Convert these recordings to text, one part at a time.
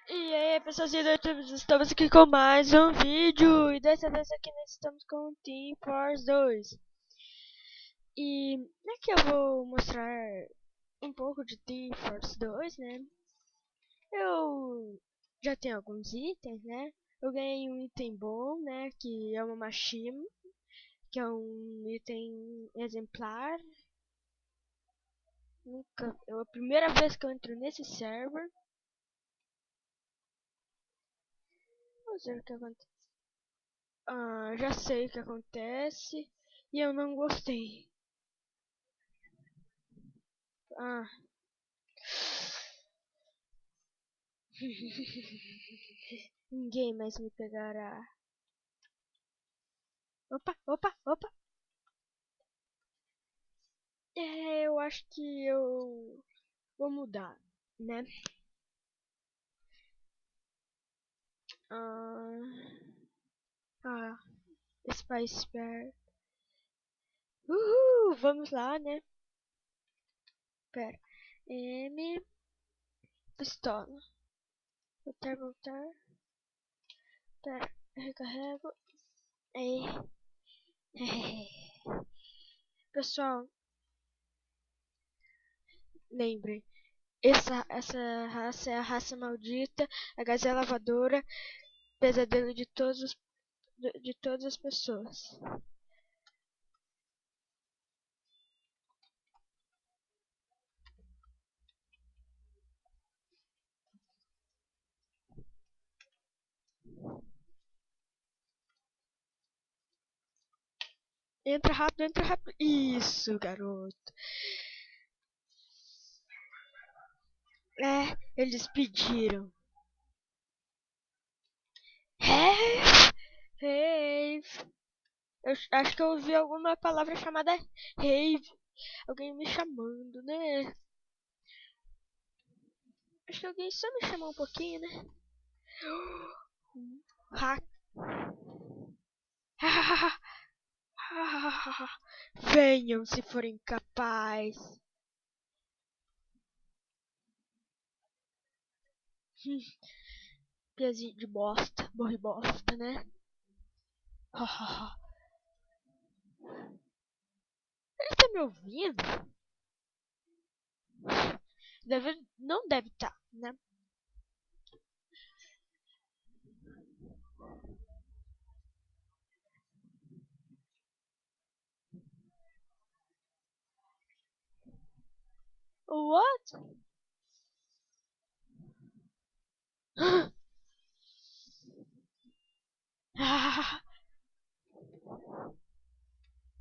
E aí, pessoas e youtubers, estamos aqui com mais um vídeo. E dessa vez aqui nós estamos com o Team Force 2. E aqui eu vou mostrar um pouco de Team Force 2, né? Eu já tenho alguns itens, né? Eu ganhei um item bom, né? Que é uma machine, que é um item exemplar. É a primeira vez que eu entro nesse server. Vamos ver o que acontece. Já sei o que acontece e eu não gostei. Ah. Ninguém mais me pegará. Opa, opa, opa. Eu acho que eu vou mudar, né? Ah, ah esse país esperto. Vamos lá, né? Pera. M. Pistola. Voltar, voltar. Pera, recarrego. Aí. Pessoal, lembrem. Essa raça é a raça maldita, a gazela voadora, pesadelo de todas as pessoas. Entra rápido, entra rápido. Isso, garoto. Eles pediram. Rave. Eu acho que eu ouvi alguma palavra chamada rave. Alguém me chamando, né? Acho que alguém só me chamou um pouquinho, né? Hack. Venham se forem capazes. Piazinha de bosta, morre bosta, né? Ele tá me ouvindo? Não deve estar, né? What?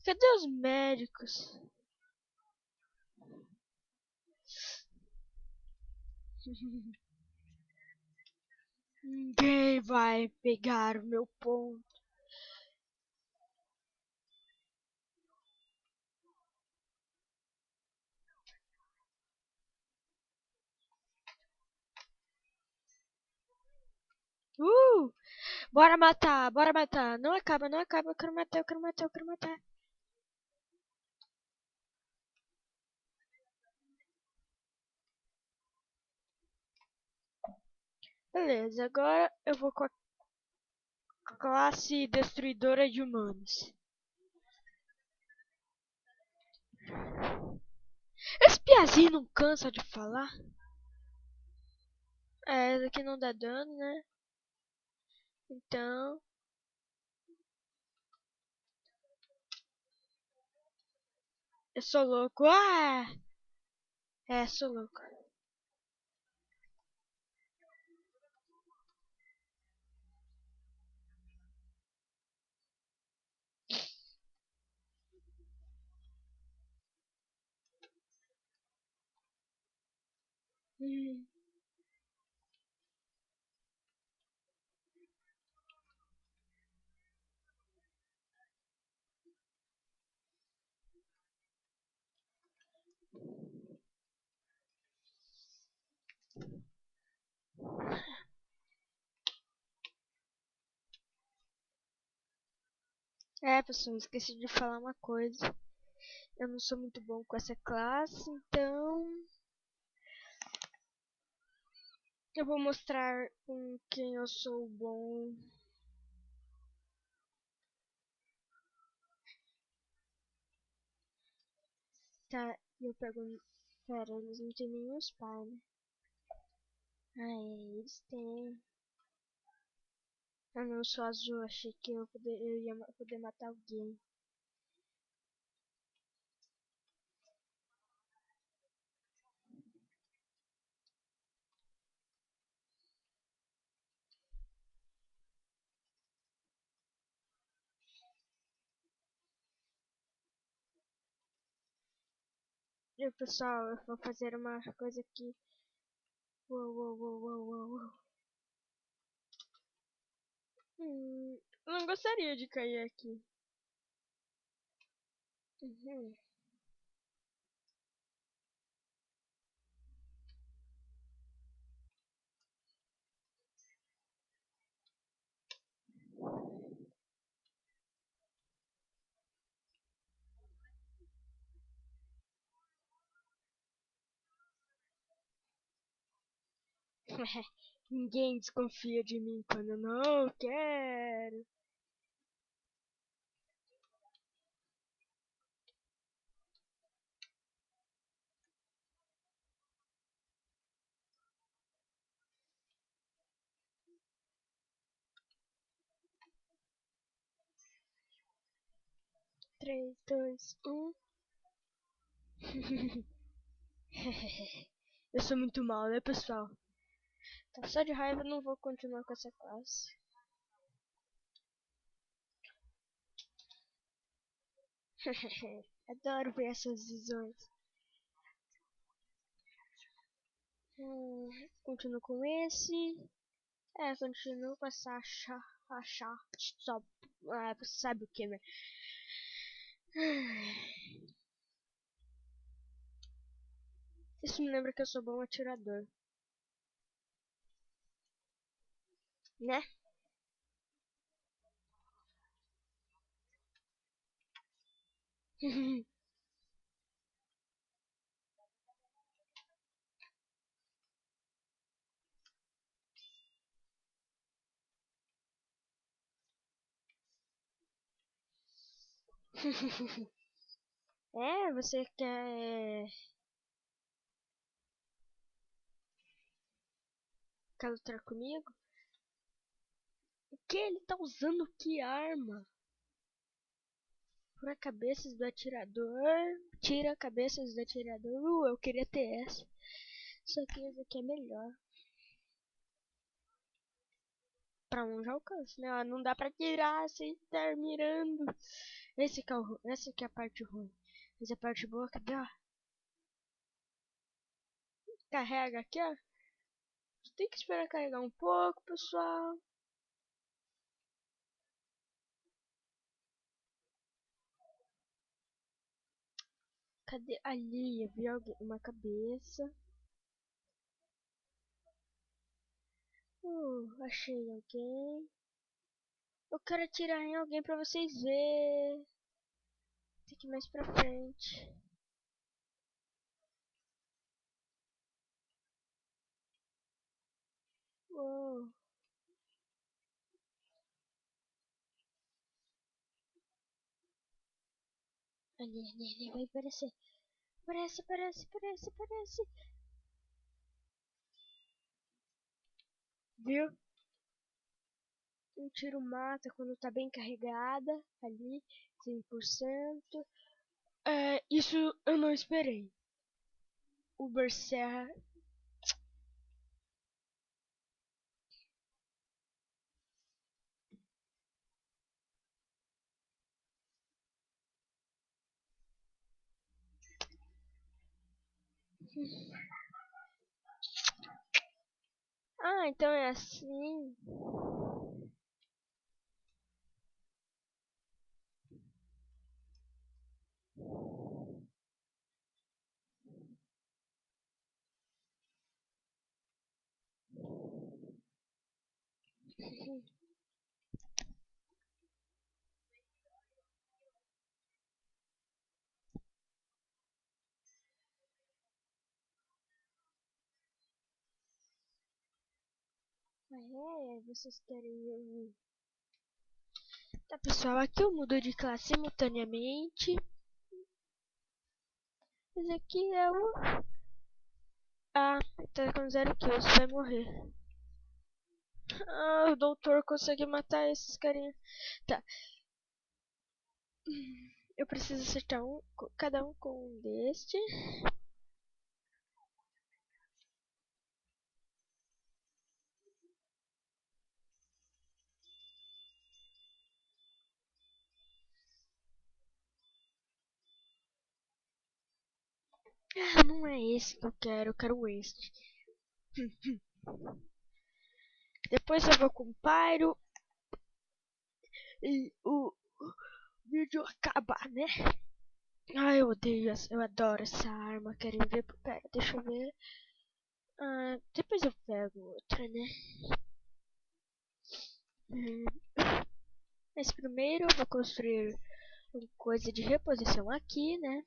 Cadê os médicos? Ninguém vai pegar o meu ponto. Bora matar, bora matar. Não acaba, não acaba. Eu quero matar, eu quero matar, eu quero matar. Beleza, agora eu vou com a classe destruidora de humanos. Esse piazinho não cansa de falar? Esse aqui não dá dano, né? Então... Eu sou louco. Sou louco. Hum. Pessoal, esqueci de falar uma coisa. Eu não sou muito bom com essa classe, então... Eu vou mostrar com quem eu sou bom. Tá, e eu pergunto. Pera, eles não têm nenhum spy, né? Ah, eles têm. Ah não, eu sou azul, achei que eu ia poder matar alguém. E pessoal, eu vou fazer uma coisa aqui. Uou, uou, uou, uou, uou, uou. Eu não gostaria de cair aqui. Uhum. Ninguém desconfia de mim quando eu não quero. Três, dois, um. Eu sou muito mal, né, pessoal? Tá só de raiva, não vou continuar com essa classe. Adoro ver essas visões. Continuo com esse. Continuo com essa achar. Só. Sabe o que, né? Isso me lembra que eu sou bom atirador. Né? Você quer lutar comigo? O que ele tá usando? Que arma? Fura cabeças do atirador. Tira cabeças do atirador. Eu queria ter essa. Só que essa aqui é melhor. Pra longe alcance, né? Não dá pra tirar sem estar mirando. Essa que é a parte ruim. Essa é a parte boa, cadê? Ó? Carrega aqui, ó. Tem que esperar carregar um pouco, pessoal. Cadê? Ali, eu vi uma cabeça. Achei alguém. Eu quero atirar em alguém pra vocês verem. Tem que ir mais pra frente. Uou. Ali, vai aparecer. Aparece. Viu? Um tiro mata quando tá bem carregada. Ali, 100%. Isso eu não esperei. Uber Serra. Ah, então é assim. Vocês querem... Tá, pessoal, aqui eu mudo de classe simultaneamente. Esse aqui é o... Ah, tá com 0 kills, vai morrer. Ah, o doutor consegue matar esses carinha. Tá. Eu preciso acertar cada um com um deste. Ah, não é esse que eu quero este. Depois eu vou com o Pyro e o vídeo acabar, né? Ah, eu odeio eu adoro essa arma. Querem ver? Pera, deixa eu ver. Ah, depois eu pego outra, né? Mas primeiro eu vou construir uma coisa de reposição aqui, né?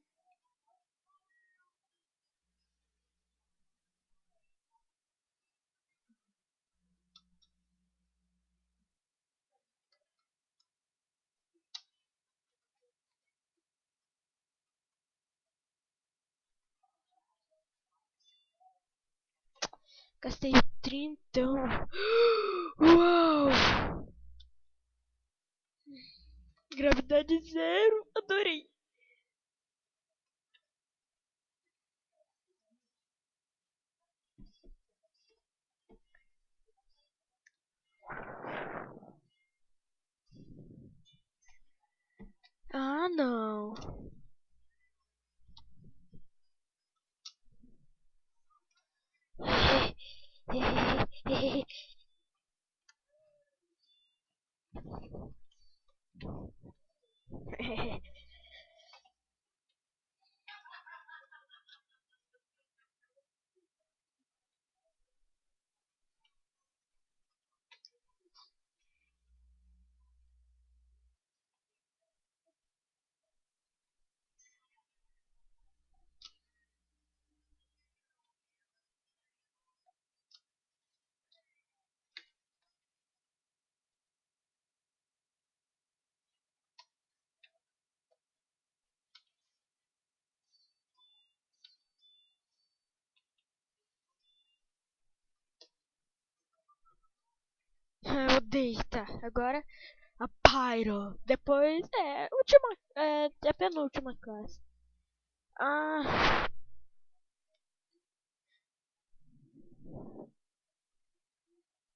Gastei 30. Uau! Gravidade zero. Adorei. Ah, não. Eu odeio, tá. Agora a Pyro. Depois é a penúltima classe. Ah.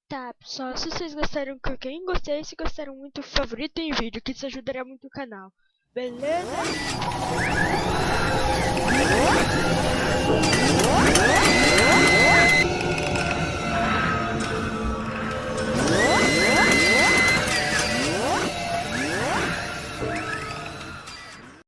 Tá, pessoal, se vocês gostaram, cliquem em gostei. Se gostaram muito, favoritem o vídeo, que isso ajudaria muito o canal. Beleza?